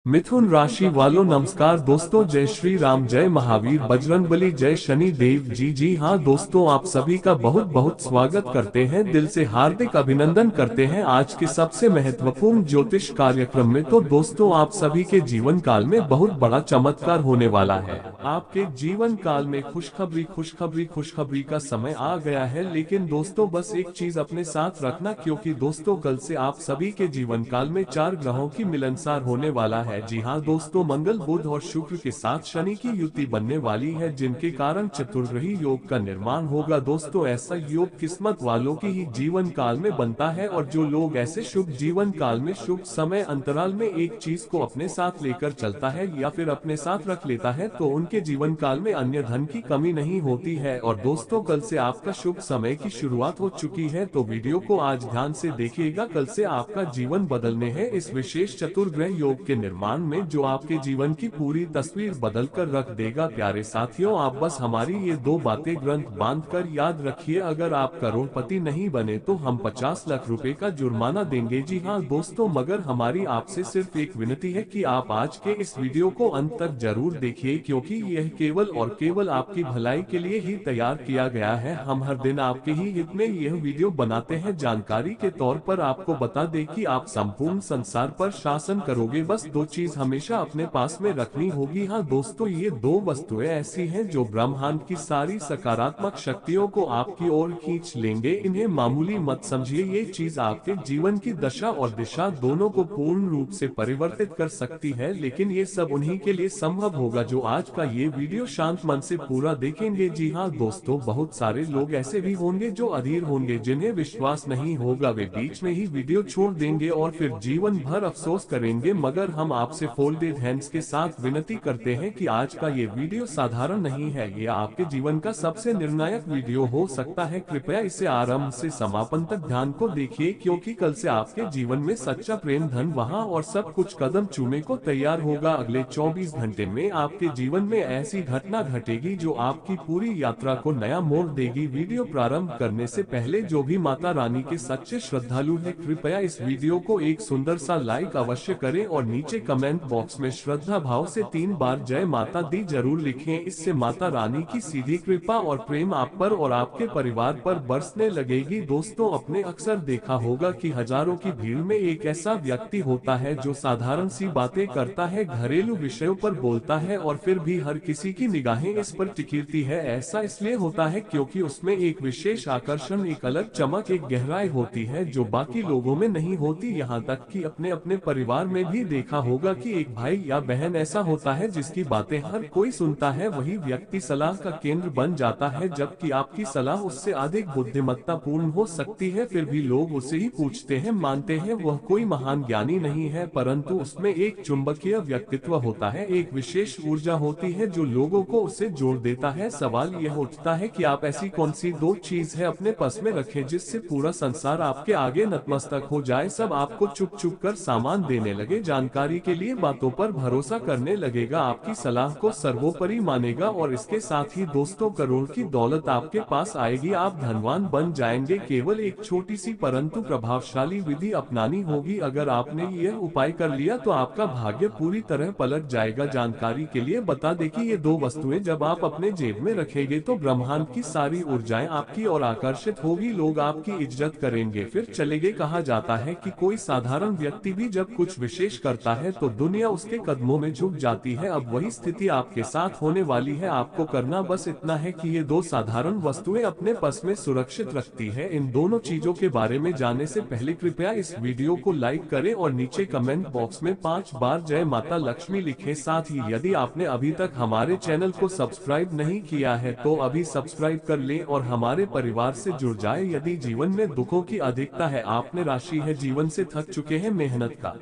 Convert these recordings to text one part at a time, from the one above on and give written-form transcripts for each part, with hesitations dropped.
मिथुन राशि वालों नमस्कार दोस्तों, जय श्री राम, जय महावीर बजरंगबली, जय शनि देव जी। जी हाँ दोस्तों, आप सभी का बहुत बहुत स्वागत करते हैं, दिल से हार्दिक अभिनंदन करते हैं आज के सबसे महत्वपूर्ण ज्योतिष कार्यक्रम में। तो दोस्तों, आप सभी के जीवन काल में बहुत बड़ा चमत्कार होने वाला है। आपके जीवन काल में खुशखबरी खुशखबरी खुशखबरी का समय आ गया है। लेकिन दोस्तों, बस एक चीज अपने साथ रखना, क्योंकि दोस्तों कल से आप सभी के जीवन काल में 4 ग्रहों की मिलनसार होने वाला है। जी हाँ दोस्तों, मंगल, बुध और शुक्र के साथ शनि की युति बनने वाली है, जिनके कारण चतुर्ग्रही योग का निर्माण होगा। दोस्तों, ऐसा योग किस्मत वालों की ही जीवन काल में बनता है, और जो लोग ऐसे शुभ जीवन काल में शुभ समय अंतराल में एक चीज को अपने साथ लेकर चलता है या फिर अपने साथ रख लेता है, तो उनके जीवन काल में अन्य धन की कमी नहीं होती है। और दोस्तों, कल से आपका शुभ समय की शुरुआत हो चुकी है, तो वीडियो को आज ध्यान से देखिएगा। कल से आपका जीवन बदलने हैं इस विशेष चतुर्ग्रह योग के निर्माण में, जो आपके जीवन की पूरी तस्वीर बदल कर रख देगा। प्यारे साथियों, आप बस हमारी ये 2 बातें ग्रंथ बांध कर याद रखिए, अगर आप करोड़पति नहीं बने तो हम 50 लाख रुपए का जुर्माना देंगे। जी हाँ दोस्तों, मगर हमारी आपसे सिर्फ एक विनती है कि आप आज के इस वीडियो को अंत तक जरूर देखिए, क्योंकि यह केवल और केवल आपकी भलाई के लिए ही तैयार किया गया है। हम हर दिन आपके ही हित में यह वीडियो बनाते हैं। जानकारी के तौर पर आपको बता दें कि आप संपूर्ण संसार पर शासन करोगे, बस 2 चीज हमेशा अपने पास में रखनी होगी। हाँ दोस्तों, ये 2 वस्तुएं ऐसी हैं जो ब्रह्मांड की सारी सकारात्मक शक्तियों को आपकी ओर खींच लेंगे। इन्हें मामूली मत समझिए, ये चीज आपके जीवन की दशा और दिशा दोनों को पूर्ण रूप से परिवर्तित कर सकती है। लेकिन ये सब उन्हीं के लिए संभव होगा जो आज का ये वीडियो शांत मन से पूरा देखेंगे। जी हाँ दोस्तों, बहुत सारे लोग ऐसे भी होंगे जो अधीर होंगे, जिन्हें विश्वास नहीं होगा, वे बीच में ही वीडियो छोड़ देंगे और फिर जीवन भर अफसोस करेंगे। मगर हम आपसे फोल्डेड हैंड्स के साथ विनती करते हैं कि आज का ये वीडियो साधारण नहीं है, ये आपके जीवन का सबसे निर्णायक वीडियो हो सकता है। कृपया इसे आरंभ से समापन तक ध्यान को देखिए, क्योंकि कल से आपके जीवन में सच्चा प्रेम, धन, वहां और सब कुछ कदम चूमे को तैयार होगा। अगले 24 घंटे में आपके जीवन में ऐसी घटना घटेगी जो आपकी पूरी यात्रा को नया मोड़ देगी। वीडियो प्रारंभ करने से पहले जो भी माता रानी के सच्चे श्रद्धालु हैं, कृपया इस वीडियो को एक सुंदर सा लाइक अवश्य करें और नीचे कमेंट बॉक्स में श्रद्धा भाव से 3 बार जय माता दी जरूर लिखें। इससे माता रानी की सीधी कृपा और प्रेम आप पर और आपके परिवार पर बरसने लगेगी। दोस्तों, आपने अक्सर देखा होगा कि हजारों की भीड़ में एक ऐसा व्यक्ति होता है जो साधारण सी बातें करता है, घरेलू विषयों पर बोलता है और फिर भी हर किसी की निगाहें इस पर टिकती है। ऐसा इसलिए होता है क्योंकि उसमें एक विशेष आकर्षण, एक अलग चमक, एक गहराई होती है जो बाकी लोगों में नहीं होती। यहाँ तक कि अपने अपने परिवार में भी देखा होगा कि एक भाई या बहन ऐसा होता है जिसकी बातें हर कोई सुनता है, वही व्यक्ति सलाह का केंद्र बन जाता है, जबकि आपकी सलाह उससे अधिक बुद्धिमत्ता पूर्ण हो सकती है। फिर भी लोग उसे ही पूछते हैं, मानते हैं वह कोई महान ज्ञानी नहीं है, परंतु उसमें एक चुंबकीय व्यक्तित्व होता है, एक विशेष ऊर्जा होती है जो लोगों को उससे जोड़ देता है। सवाल यह उठता है कि आप ऐसी कौन सी 2 चीज है अपने पास में रखें जिससे पूरा संसार आपके आगे नतमस्तक हो जाए, सब आपको चुप चुप कर सामान देने लगे, जानकारी के लिए बातों पर भरोसा करने लगेगा, आपकी सलाह को सर्वोपरि मानेगा और इसके साथ ही दोस्तों करोड़ की दौलत आपके पास आएगी, आप धनवान बन जाएंगे। केवल एक छोटी सी परंतु प्रभावशाली विधि अपनानी होगी। अगर आपने यह उपाय कर लिया तो आपका भाग्य पूरी तरह पलट जाएगा। जानकारी के लिए बता दें कि ये 2 वस्तुएं जब आप अपने जेब में रखेंगे तो ब्रह्मांड की सारी ऊर्जाएं आपकी ओर आकर्षित होगी, लोग आपकी इज्जत करेंगे, फिर चलेंगे। कहा जाता है कि कोई साधारण व्यक्ति भी जब कुछ विशेष करता है तो दुनिया उसके कदमों में झुक जाती है। अब वही स्थिति आपके साथ होने वाली है। आपको करना बस इतना है कि ये 2 साधारण वस्तुएं अपने पास में सुरक्षित रखती है। इन दोनों चीजों के बारे में जानने से पहले कृपया इस वीडियो को लाइक करें और नीचे कमेंट बॉक्स में 5 बार जय माता लक्ष्मी लिखें। साथ ही यदि आपने अभी तक हमारे चैनल को सब्सक्राइब नहीं किया है तो अभी सब्सक्राइब कर लें और हमारे परिवार से जुड़ जाए। यदि जीवन में दुखों की अधिकता है, आपने राशि है, जीवन से थक चुके हैं, मेहनत का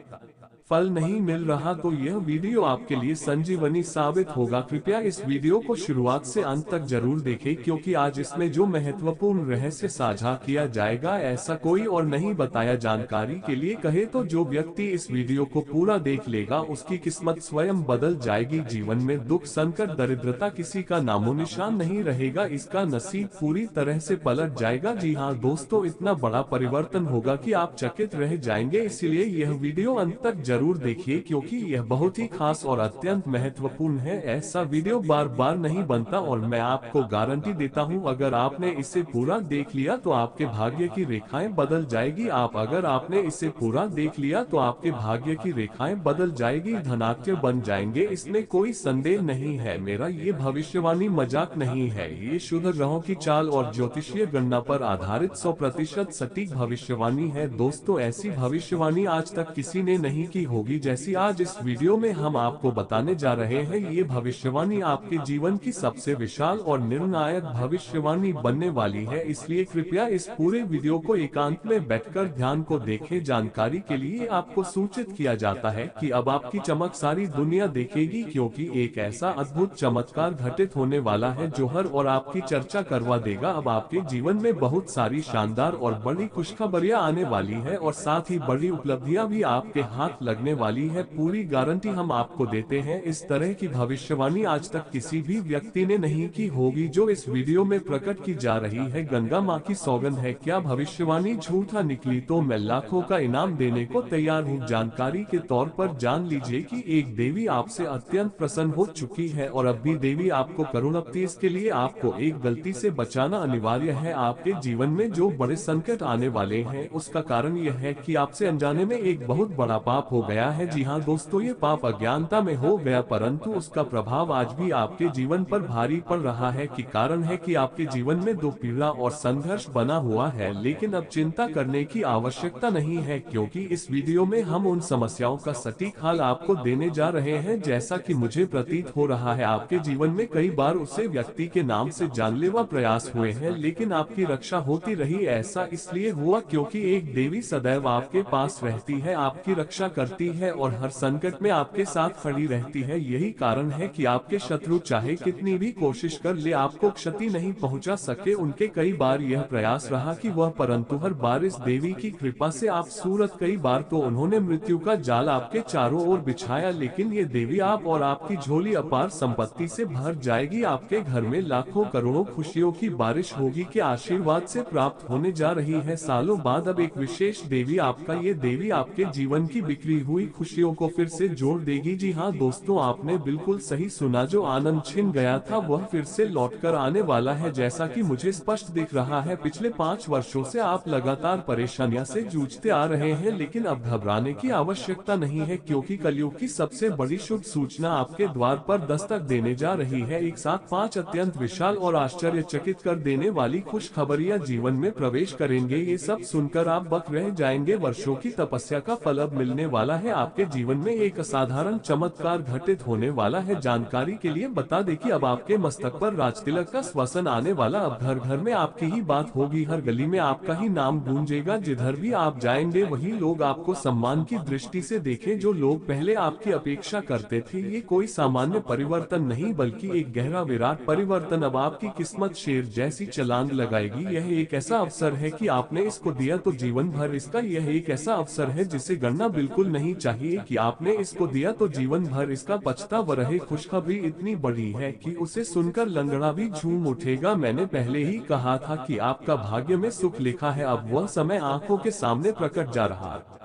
फल नहीं मिल रहा, तो यह वीडियो आपके लिए संजीवनी साबित होगा। कृपया इस वीडियो को शुरुआत से अंत तक जरूर देखें, क्योंकि आज इसमें जो महत्वपूर्ण रहस्य साझा किया जाएगा ऐसा कोई और नहीं बताया। जानकारी के लिए कहे तो जो व्यक्ति इस वीडियो को पूरा देख लेगा उसकी किस्मत स्वयं बदल जाएगी। जीवन में दुख, संकट, दरिद्रता किसी का नामो निशान नहीं रहेगा, इसका नसीब पूरी तरह से पलट जाएगा। जी हाँ दोस्तों, इतना बड़ा परिवर्तन होगा कि आप चकित रह जाएंगे, इसलिए यह वीडियो अंत तक जरूर देखिए क्योंकि यह बहुत ही खास और अत्यंत महत्वपूर्ण है। ऐसा वीडियो बार बार नहीं बनता और मैं आपको गारंटी देता हूं अगर आपने इसे पूरा देख लिया तो आपके भाग्य की रेखाएं बदल जाएगी। अगर आपने इसे पूरा देख लिया तो आपके भाग्य की रेखाएं बदल जाएगी, धनाढ्य बन जाएंगे, इसमें कोई संदेह नहीं है। मेरा ये भविष्यवाणी मजाक नहीं है, ये शुद्ध ग्रहों की चाल और ज्योतिषीय गणना पर आधारित 100% सटीक भविष्यवाणी है। दोस्तों, ऐसी भविष्यवाणी आज तक किसी ने नहीं की होगी जैसी आज इस वीडियो में हम आपको बताने जा रहे हैं। ये भविष्यवाणी आपके जीवन की सबसे विशाल और निर्णायक भविष्यवाणी बनने वाली है, इसलिए कृपया इस पूरे वीडियो को एकांत में बैठकर ध्यान को देखें। जानकारी के लिए आपको सूचित किया जाता है कि अब आपकी चमक सारी दुनिया देखेगी क्योंकि एक ऐसा अद्भुत चमत्कार घटित होने वाला है जो हर और आपकी चर्चा करवा देगा। अब आपके जीवन में बहुत सारी शानदार और बड़ी खुशखबरियां आने वाली है और साथ ही बड़ी उपलब्धियां भी आपके हाथ लगने वाली है। पूरी गारंटी हम आपको देते हैं। इस तरह की भविष्यवाणी आज तक किसी भी व्यक्ति ने नहीं की होगी जो इस वीडियो में प्रकट की जा रही है। गंगा माँ की सौगंध है, क्या भविष्यवाणी झूठा निकली तो मैं लाखों का इनाम देने को तैयार हूँ। जानकारी के तौर पर जान लीजिए कि एक देवी आपसे अत्यंत प्रसन्न हो चुकी है और अब भी देवी आपको करुणाती। इसके लिए आपको एक गलती से बचाना अनिवार्य है। आपके जीवन में जो बड़े संकट आने वाले हैं उसका कारण यह है कि आपसे अनजाने में एक बहुत बड़ा पाप हो गया है। जी हाँ दोस्तों, ये पाप अज्ञानता में हो गया, परंतु उसका प्रभाव आज भी आपके जीवन पर भारी पड़ रहा है। कि कारण है कि आपके जीवन में दो पीड़ा और संघर्ष बना हुआ है, लेकिन अब चिंता करने की आवश्यकता नहीं है क्योंकि इस वीडियो में हम उन समस्याओं का सटीक हल आपको देने जा रहे हैं। जैसा कि मुझे प्रतीत हो रहा है आपके जीवन में कई बार उसे व्यक्ति के नाम से जानलेवा प्रयास हुए हैं, लेकिन आपकी रक्षा होती रही। ऐसा इसलिए हुआ क्योंकि एक देवी सदैव आपके पास रहती है, आपकी रक्षा करती है और हर संकट में आपके साथ खड़ी रहती है। यही कारण है कि आपके शत्रु चाहे कितनी भी कोशिश कर ले आपको क्षति नहीं पहुंचा सके। उनके कई बार यह प्रयास रहा कि वह, परंतु हर बार इस देवी की कृपा से आप सूरत कई बार तो उन्होंने मृत्यु का जाल आपके चारों ओर बिछाया, लेकिन ये देवी आप और आपकी झोली अपार संपत्ति से भर जाएगी। आपके घर में लाखों करोड़ों खुशियों की बारिश होगी के आशीर्वाद से प्राप्त होने जा रही है। सालों बाद अब एक विशेष देवी ये देवी आपके जीवन की बिखरी हुई खुशियों को फिर से जोड़ देगी। जी हाँ दोस्तों, आपने बिल्कुल सही सुना, जो आनंद छिन गया था वह फिर से लौटकर आने वाला है। जैसा कि मुझे स्पष्ट दिख रहा है पिछले 5 वर्षों से आप लगातार परेशानियां से जूझते आ रहे हैं, लेकिन अब घबराने की आवश्यकता नहीं है क्योंकि कलयुग की सबसे बड़ी शुभ सूचना आपके द्वार पर दस्तक देने जा रही है। एक साथ 5 अत्यंत विशाल और आश्चर्यचकित कर देने वाली खुश खबरियां जीवन में प्रवेश करेंगे। ये सब सुनकर आप बक रह जाएंगे। वर्षों की तपस्या का फल अब मिलने वाला है। आपके जीवन में एक असाधारण चमत्कार घटित होने वाला है। जानकारी के लिए बता दें कि अब आपके मस्तक पर राजतिलक का श्वसन आने वाला। अब घर घर में आपकी ही बात होगी, हर गली में आपका ही नाम गूंजेगा। जिधर भी आप जाएंगे वही लोग आपको सम्मान की दृष्टि से देखें। जो लोग पहले आपकी अपेक्षा करते थे, ये कोई सामान्य परिवर्तन नहीं बल्कि एक गहरा विराट परिवर्तन। अब आपकी किस्मत शेर जैसी छलांग लगाएगी। यह एक ऐसा अवसर है कि आपने इसको दिया तो जीवन भर इसका, यह एक ऐसा अवसर है जिसे गणना बिल्कुल नहीं चाहिए कि आपने इसको दिया तो जीवन भर इसका पछतावा रहे। खुशखबरी इतनी बड़ी है कि उसे सुनकर लंगड़ा भी झूम उठेगा। मैंने पहले ही कहा था कि आपका भाग्य में सुख लिखा है, अब वह समय आंखों के सामने प्रकट जा रहा है।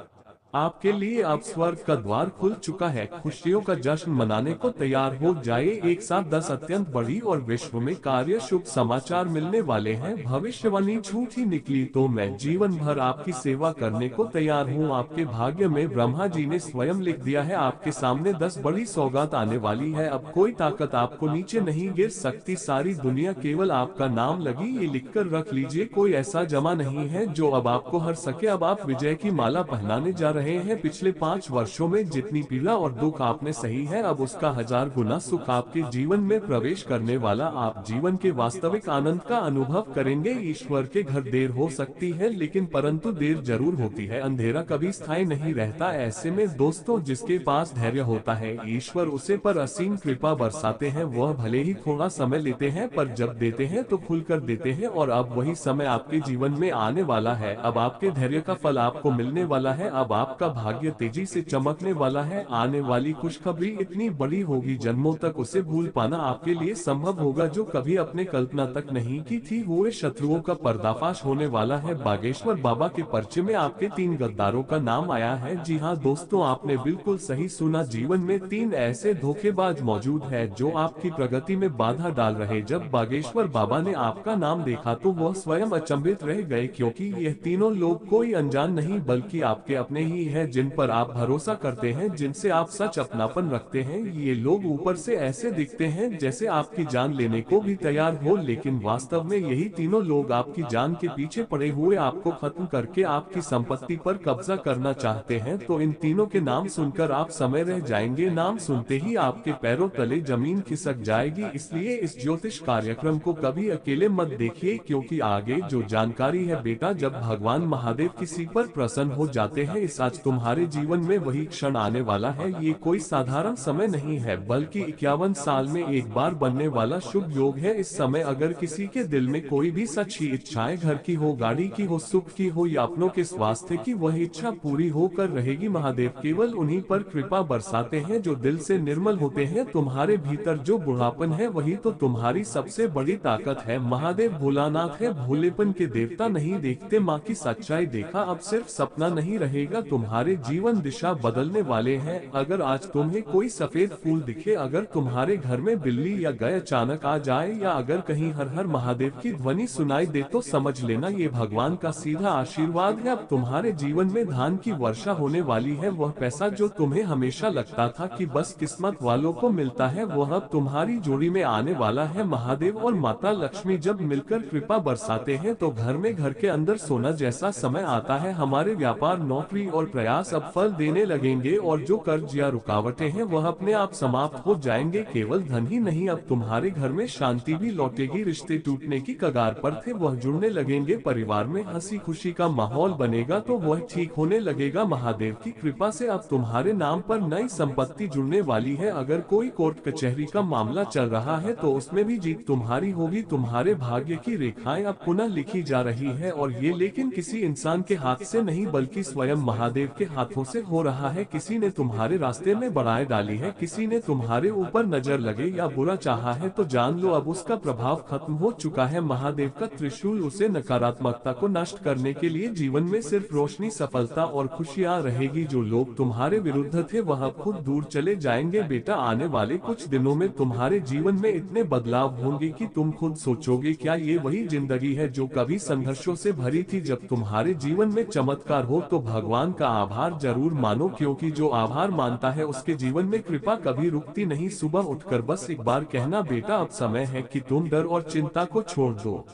आपके लिए अब स्वर्ग का द्वार खुल चुका है। खुशियों का जश्न मनाने को तैयार हो जाए। एक साथ 10 अत्यंत बड़ी और विश्व में कार्य शुभ समाचार मिलने वाले हैं। भविष्यवाणी झूठी निकली तो मैं जीवन भर आपकी सेवा करने को तैयार हूँ। आपके भाग्य में ब्रह्मा जी ने स्वयं लिख दिया है, आपके सामने 10 बड़ी सौगात आने वाली है। अब कोई ताकत आपको नीचे नहीं गिर सकती। सारी दुनिया केवल आपका नाम लगी, ये लिखकर रख लीजिए। कोई ऐसा जमा नहीं है जो अब आपको हर सके। अब आप विजय की माला पहनाने जा रहे हैं। पिछले 5 वर्षों में जितनी पीड़ा और दुख आपने सही है, अब उसका 1000 गुना सुख आपके जीवन में प्रवेश करने वाला। आप जीवन के वास्तविक आनंद का अनुभव करेंगे। ईश्वर के घर देर हो सकती है, लेकिन परंतु देर जरूर होती है। अंधेरा कभी स्थायी नहीं रहता। ऐसे में दोस्तों, जिसके पास धैर्य होता है, ईश्वर उसे पर असीम कृपा बरसाते हैं। वह भले ही थोड़ा समय लेते हैं, पर जब देते हैं तो खुलकर देते हैं। और अब वही समय आपके जीवन में आने वाला है। अब आपके धैर्य का फल आपको मिलने वाला है। अब आप आपका भाग्य तेजी से चमकने वाला है। आने वाली खुशखबरी इतनी बड़ी होगी, जन्मों तक उसे भूल पाना आपके लिए संभव होगा, जो कभी अपने कल्पना तक नहीं की थी। हुए शत्रुओं का पर्दाफाश होने वाला है। बागेश्वर बाबा के पर्चे में आपके 3 गद्दारों का नाम आया है। जी हाँ दोस्तों, आपने बिल्कुल सही सुना। जीवन में 3 ऐसे धोखेबाज मौजूद है जो आपकी प्रगति में बाधा डाल रहे। जब बागेश्वर बाबा ने आपका नाम देखा तो वह स्वयं अचंभित रह गए, क्योंकि यह तीनों लोग कोई अनजान नहीं बल्कि आपके अपने ही हैं, जिन पर आप भरोसा करते हैं, जिनसे आप सच अपनापन रखते हैं। ये लोग ऊपर से ऐसे दिखते हैं जैसे आपकी जान लेने को भी तैयार हो, लेकिन वास्तव में यही तीनों लोग आपकी जान के पीछे पड़े हुए आपको खत्म करके आपकी संपत्ति पर कब्जा करना चाहते हैं। तो इन तीनों के नाम सुनकर आप समय रह जाएंगे। नाम सुनते ही आपके पैरों तले जमीन खिसक जाएगी। इसलिए इस ज्योतिष कार्यक्रम को कभी अकेले मत देखिए, क्योंकि आगे जो जानकारी है बेटा, जब भगवान महादेव किसी पर प्रसन्न हो जाते हैं, इस आज तुम्हारे जीवन में वही क्षण आने वाला है। ये कोई साधारण समय नहीं है, बल्कि 51 साल में एक बार बनने वाला शुभ योग है। इस समय अगर किसी के दिल में कोई भी सच्ची इच्छाएं, घर की हो, गाड़ी की हो, सुख की हो या अपनों के स्वास्थ्य की, वह इच्छा पूरी होकर रहेगी। महादेव केवल उन्हीं पर कृपा बरसाते हैं जो दिल से निर्मल होते हैं। तुम्हारे भीतर जो बुढ़ापन है वही तो तुम्हारी सबसे बड़ी ताकत है। महादेव भोलानाथ है, भोलेपन के देवता। नहीं देखते माँ की सच्चाई देखा, अब सिर्फ सपना नहीं रहेगा, तुम्हारे जीवन दिशा बदलने वाले हैं। अगर आज तुम्हें कोई सफेद फूल दिखे, अगर तुम्हारे घर में बिल्ली या गाय अचानक आ जाए, या अगर कहीं हर हर महादेव की ध्वनि सुनाई दे, तो समझ लेना ये भगवान का सीधा आशीर्वाद है। अब तुम्हारे जीवन में धन की वर्षा होने वाली है। वह पैसा जो तुम्हें हमेशा लगता था कि बस किस्मत वालों को मिलता है, वह अब तुम्हारी जोड़ी में आने वाला है। महादेव और माता लक्ष्मी जब मिलकर कृपा बरसाते हैं तो घर के अंदर सोना जैसा समय आता है। हमारे व्यापार, नौकरी और प्रयास अब फल देने लगेंगे, और जो कर्ज या रुकावटें हैं वह अपने आप समाप्त हो जाएंगे। केवल धन ही नहीं, अब तुम्हारे घर में शांति भी लौटेगी। रिश्ते टूटने की कगार पर थे, वह जुड़ने लगेंगे। परिवार में हंसी खुशी का माहौल बनेगा तो वह ठीक होने लगेगा। महादेव की कृपा से अब तुम्हारे नाम पर नई संपत्ति जुड़ने वाली है। अगर कोई कोर्ट कचहरी का मामला चल रहा है तो उसमें भी जीत तुम्हारी होगी। तुम्हारे भाग्य की रेखाएं अब पुनः लिखी जा रही है, और ये लेकिन किसी इंसान के हाथ से नहीं बल्कि स्वयं महादेव के हाथों से हो रहा है। किसी ने तुम्हारे रास्ते में बढ़ाई डाली है, किसी ने तुम्हारे ऊपर नजर लगे या बुरा चाहा है, तो जान लो अब उसका प्रभाव खत्म हो चुका है। महादेव का त्रिशूल उसे नकारात्मकता को नष्ट करने के लिए जीवन में सिर्फ रोशनी, सफलता और खुशियां रहेगी। जो लोग तुम्हारे विरुद्ध थे वह खुद दूर चले जाएंगे। बेटा, आने वाले कुछ दिनों में तुम्हारे जीवन में इतने बदलाव होंगे कि तुम खुद सोचोगे क्या ये वही जिंदगी है जो कभी संघर्षों से भरी थी। जब तुम्हारे जीवन में चमत्कार हो तो भगवान का आभार जरूर मानो, क्योंकि जो आभार मानता है उसके जीवन में कृपा कभी रुकती नहीं। सुबह उठकर बस एक बार कहना, बेटा अब समय है कि तुम डर और चिंता को छोड़ दो,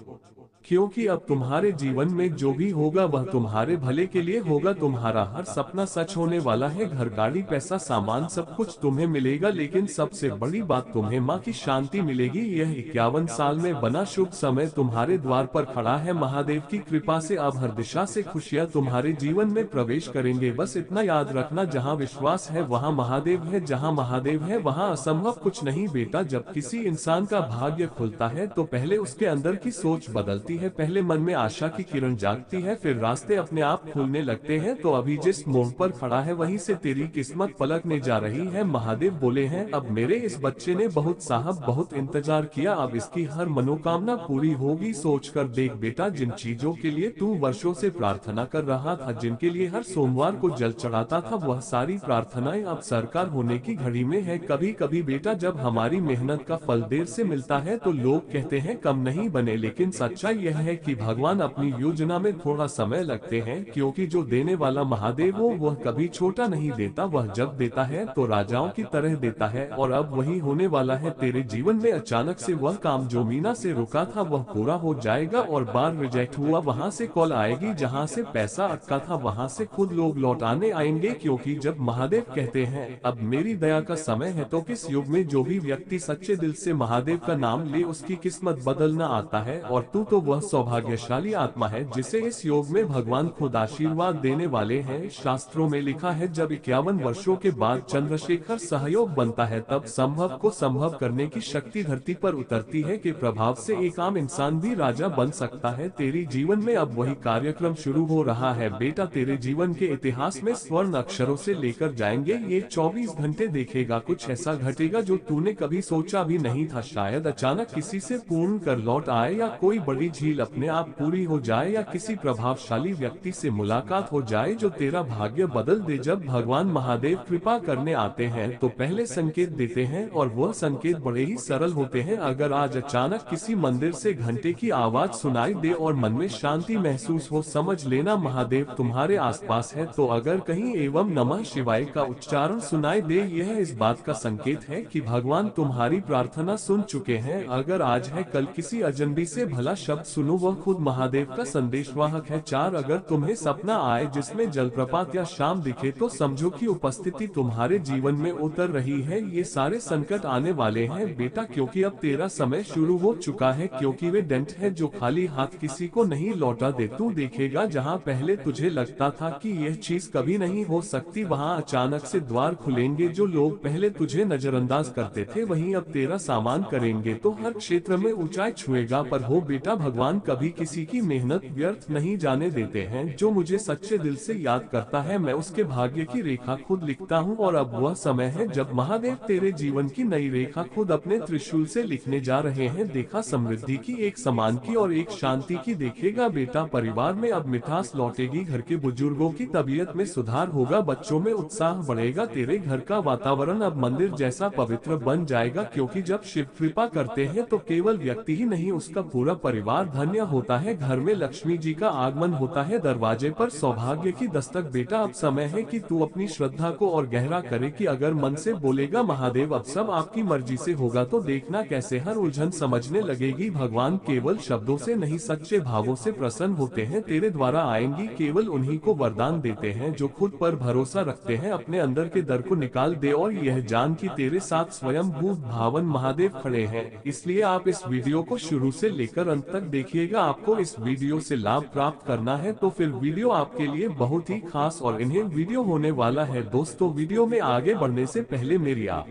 क्योंकि अब तुम्हारे जीवन में जो भी होगा वह तुम्हारे भले के लिए होगा। तुम्हारा हर सपना सच होने वाला है। घर, गाड़ी, पैसा, सामान सब कुछ तुम्हें मिलेगा, लेकिन सबसे बड़ी बात, तुम्हें माँ की शांति मिलेगी। यह 51 साल में बना शुभ समय तुम्हारे द्वार पर खड़ा है। महादेव की कृपा से अब हर दिशा से खुशियाँ तुम्हारे जीवन में प्रवेश करेंगे। बस इतना याद रखना, जहाँ विश्वास है वहाँ महादेव है, जहाँ महादेव है वहाँ असंभव कुछ नहीं। बेटा, जब किसी इंसान का भाग्य खुलता है तो पहले उसके अंदर की सोच बदलती है। पहले मन में आशा की किरण जागती है, फिर रास्ते अपने आप खुलने लगते हैं। तो अभी जिस मोड़ पर खड़ा है वहीं से तेरी किस्मत पलटने जा रही है। महादेव बोले हैं, अब मेरे इस बच्चे ने बहुत इंतजार किया, अब इसकी हर मनोकामना पूरी होगी। सोचकर देख बेटा, जिन चीजों के लिए तू वर्षों से प्रार्थना कर रहा था, जिनके लिए हर सोमवार को जल चढ़ाता था, वह सारी प्रार्थनाएं अब साकार होने की घड़ी में है। कभी कभी बेटा, जब हमारी मेहनत का फल देर से मिलता है तो लोग कहते हैं कम नहीं बने, लेकिन सच्चाई यह है कि भगवान अपनी योजना में थोड़ा समय लगते हैं, क्योंकि जो देने वाला महादेव हो वह कभी छोटा नहीं देता। वह जब देता है तो राजाओं की तरह देता है, और अब वही होने वाला है तेरे जीवन में। अचानक से वह काम जो मीना से रुका था वह पूरा हो जाएगा, और बार रिजेक्ट हुआ वहाँ से कॉल आएगी, जहाँ से पैसा अटका था वहाँ से खुद लोग लौटाने आएंगे। क्योंकि जब महादेव कहते हैं अब मेरी दया का समय है, तो किस युग में जो भी व्यक्ति सच्चे दिल से महादेव का नाम ले उसकी किस्मत बदलना आता है। और तू तो वह सौभाग्यशाली आत्मा है जिसे इस योग में भगवान खुद आशीर्वाद देने वाले हैं। शास्त्रों में लिखा है, जब 51 वर्षों के बाद चंद्रशेखर सहयोग बनता है तब संभव को संभव करने की शक्ति धरती पर उतरती है के प्रभाव से एक आम इंसान भी राजा बन सकता है। तेरे जीवन में अब वही कार्यक्रम शुरू हो रहा है बेटा। तेरे जीवन के इतिहास में स्वर्ण अक्षरों से लेकर जाएंगे। ये 24 घंटे देखेगा, कुछ ऐसा घटेगा जो तूने कभी सोचा भी नहीं था। शायद अचानक किसी से पूर्ण कर लौट आए, या कोई बड़ी झील अपने आप पूरी हो जाए, या किसी प्रभावशाली व्यक्ति से मुलाकात हो जाए जो तेरा भाग्य बदल दे। जब भगवान महादेव कृपा करने आते हैं तो पहले संकेत देते हैं और वह संकेत बड़े ही सरल होते हैं। अगर आज अचानक किसी मंदिर से घंटे की आवाज सुनाई दे और मन में शांति महसूस हो, समझ लेना महादेव तुम्हारे आसपास है। तो अगर कहीं एवं नमः शिवाय का उच्चारण सुनाई दे, यह इस बात का संकेत है कि भगवान तुम्हारी प्रार्थना सुन चुके हैं। अगर आज है कल किसी अजनबी से भला शब्द सुनो, वह खुद महादेव का संदेशवाहक है। 4 अगर तुम्हें सपना आए जिसमें जलप्रपात या शाम दिखे तो समझो कि उपस्थिति तुम्हारे जीवन में उतर रही है। ये सारे संकट आने वाले हैं बेटा, क्योंकि अब तेरा समय शुरू हो चुका है। क्योंकि वे डेंट है जो खाली हाथ किसी को नहीं लौटा दे। तू देखेगा जहाँ पहले तुझे लगता था कि यह चीज कभी नहीं हो सकती, वहाँ अचानक से द्वार खुलेंगे। जो लोग पहले तुझे नजरअंदाज करते थे वहीं अब तेरा सामान करेंगे, तो हर क्षेत्र में ऊंचाई छुएगा। पर हो बेटा, भगवान कभी किसी की मेहनत व्यर्थ नहीं जाने देते हैं। जो मुझे सच्चे दिल से याद करता है मैं उसके भाग्य की रेखा खुद लिखता हूँ। और अब वह समय है जब महादेव तेरे जीवन की नई रेखा खुद अपने त्रिशूल से लिखने जा रहे हैं। देखा समृद्धि की, एक समान की और एक शांति की। देखेगा बेटा, परिवार में अब मिठास लौटेगी, घर के बुजुर्गों की तबीयत में सुधार होगा, बच्चों में उत्साह बढ़ेगा। तेरे घर का वातावरण अब मंदिर जैसा पवित्र बन जाएगा, क्योंकि जब शिव कृपा करते हैं तो केवल व्यक्ति ही नहीं उसका पूरा परिवार धन्य होता है। घर में लक्ष्मी जी का आगमन होता है, दरवाजे पर सौभाग्य की दस्तक। बेटा, अब समय है कि तू अपनी श्रद्धा को और गहरा करे कि अगर मन से बोलेगा महादेव अब सब आपकी मर्जी से होगा, तो देखना कैसे हर उलझन समझने लगेगी। भगवान केवल शब्दों से नहीं सच्चे भावों से प्रसन्न होते हैं। तेरे द्वारा आएंगी, केवल उन्हीं को वरदान देते हैं जो खुद पर भरोसा रखते हैं। अपने अंदर के डर को निकाल दे और यह जान कि तेरे साथ स्वयं भूत भावन महादेव खड़े हैं। इसलिए आप इस वीडियो को शुरू से लेकर अंत तक देखिएगा। आपको इस वीडियो से लाभ प्राप्त करना है तो फिर वीडियो आपके लिए बहुत ही खास और इन्हें वीडियो होने वाला है। दोस्तों, वीडियो में आगे बढ़ने से पहले मेरी आप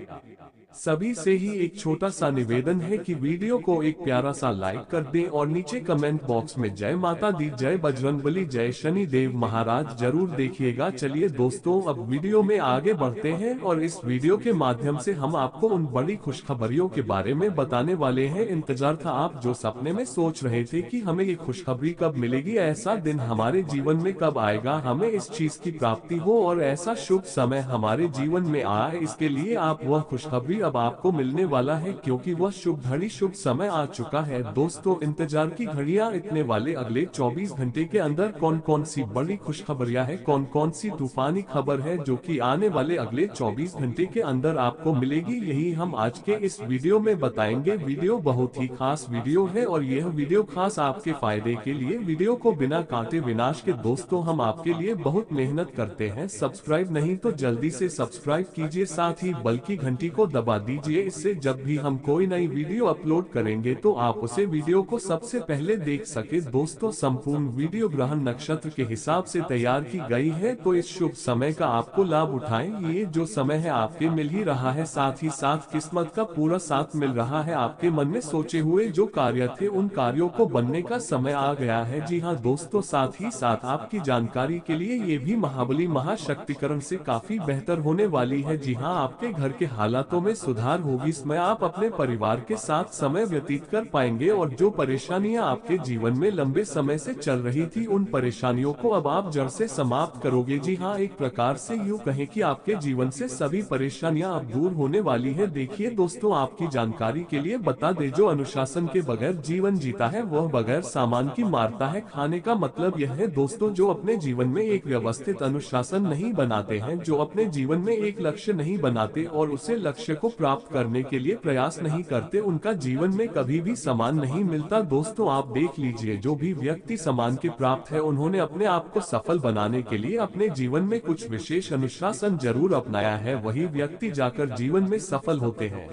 सभी से ही एक छोटा सा निवेदन है कि वीडियो को एक प्यारा सा लाइक कर दें और नीचे कमेंट बॉक्स में जय माता दी, जय बजरंगबली, जय शनि देव महाराज जरूर देखिएगा। चलिए दोस्तों, अब वीडियो में आगे बढ़ते हैं और इस वीडियो के माध्यम से हम आपको उन बड़ी खुशखबरियों के बारे में बताने वाले हैं। इंतजार था आप जो सपने में सोच रहे थे कि हमें ये खुशखबरी कब मिलेगी, ऐसा दिन हमारे जीवन में कब आएगा, हमें इस चीज की प्राप्ति हो और ऐसा शुभ समय हमारे जीवन में आए। इसके लिए आप वह खुशखबरी अब आपको मिलने वाला है, क्योंकि वह शुभ घड़ी शुभ समय आ चुका है। दोस्तों, इंतजार की घड़ियां इतने वाले अगले 24 घंटे के अंदर कौन कौन सी बड़ी खुशखबरियां हैं, कौन कौन सी तूफानी खबर है जो कि आने वाले अगले 24 घंटे के अंदर आपको मिलेगी, यही हम आज के इस वीडियो में बताएंगे। वीडियो बहुत ही खास वीडियो है और यह वीडियो खास आपके फायदे के लिए। वीडियो को बिना काटे विनाश के दोस्तों हम आपके लिए बहुत मेहनत करते हैं। सब्सक्राइब नहीं तो जल्दी से सब्सक्राइब कीजिए, साथ ही बल की घंटी को दबा दीजिए। इससे जब भी हम कोई नई वीडियो अपलोड करेंगे तो आप उसे वीडियो को सबसे पहले देख सके। दोस्तों, संपूर्ण वीडियो ग्रहण नक्षत्र के हिसाब से तैयार की गई है, तो इस शुभ समय का आपको लाभ उठाएं। ये जो समय है आपके मिल ही रहा है, साथ ही साथ किस्मत का पूरा साथ मिल रहा है। आपके मन में सोचे हुए जो कार्य थे उन कार्यों को बनने का समय आ गया है। जी हाँ दोस्तों, साथ ही साथ आपकी जानकारी के लिए ये भी महाबली महाशक्तिकरण से काफी बेहतर होने वाली है। जी हाँ, आपके घर के हालातों में सुधार होगी। इसमें आप अपने परिवार के साथ समय व्यतीत कर पाएंगे और जो परेशानियां आपके जीवन में लंबे समय से चल रही थी उन परेशानियों को अब आप जड़ से समाप्त करोगे। जी हाँ, एक प्रकार से यूँ कहें कि आपके जीवन से सभी परेशानियां अब दूर होने वाली है। देखिए दोस्तों, आपकी जानकारी के लिए बता दे, जो अनुशासन के बगैर जीवन जीता है वह बगैर सामान की मारता है। खाने का मतलब यह है दोस्तों, जो अपने जीवन में एक व्यवस्थित अनुशासन नहीं बनाते हैं, जो अपने जीवन में एक लक्ष्य नहीं बनाते और उसे लक्ष्य को प्राप्त करने के लिए प्रयास नहीं करते, उनका जीवन में कभी भी सम्मान नहीं मिलता। दोस्तों, आप देख लीजिए, जो भी व्यक्ति सम्मान के प्राप्त है उन्होंने अपने आप को सफल बनाने के लिए अपने जीवन में कुछ विशेष अनुशासन जरूर अपनाया है। वही व्यक्ति जाकर जीवन में सफल होते हैं।